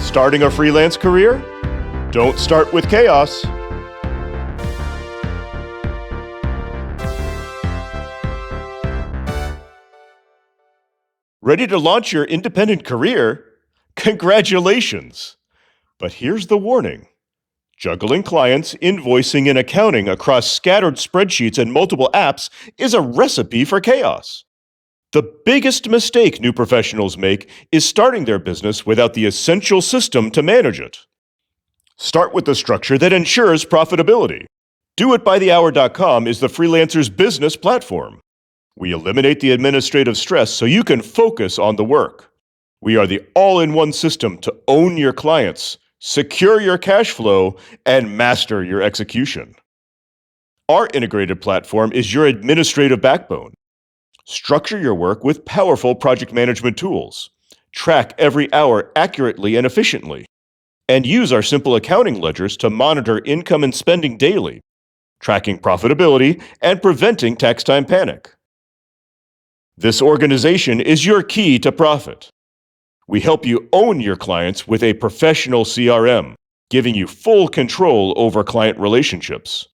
Starting a freelance career? Don't start with chaos. Ready to launch your independent career? Congratulations! But here's the warning. Juggling clients, invoicing, and accounting across scattered spreadsheets and multiple apps is a recipe for chaos. The biggest mistake new professionals make is starting their business without the essential system to manage it. Start with the structure that ensures profitability. DoItByTheHour.com is the freelancer's business platform. We eliminate the administrative stress so you can focus on the work. We are the all-in-one system to own your clients, secure your cash flow, and master your execution. Our integrated platform is your administrative backbone. Structure your work with powerful project management tools. Track every hour accurately and efficiently. And use our simple accounting ledgers to monitor income and spending daily, tracking profitability and preventing tax time panic. This organization is your key to profit. We help you own your clients with a professional CRM, giving you full control over client relationships.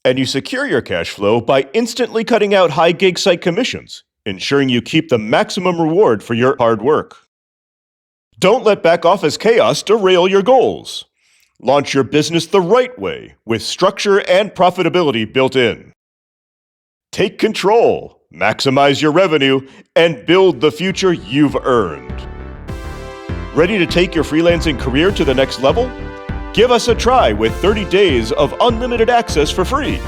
And you secure your cash flow by instantly cutting out high gig site commissions, ensuring you keep the maximum reward for your hard work. Don't let back office chaos derail your goals. Launch your business the right way with structure and profitability built in. Take control, maximize your revenue, and build the future you've earned. Ready to take your freelancing career to the next level? Give us a try with 30 days of unlimited access for free.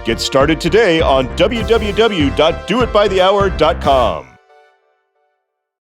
Get started today on www.doitbythehour.com.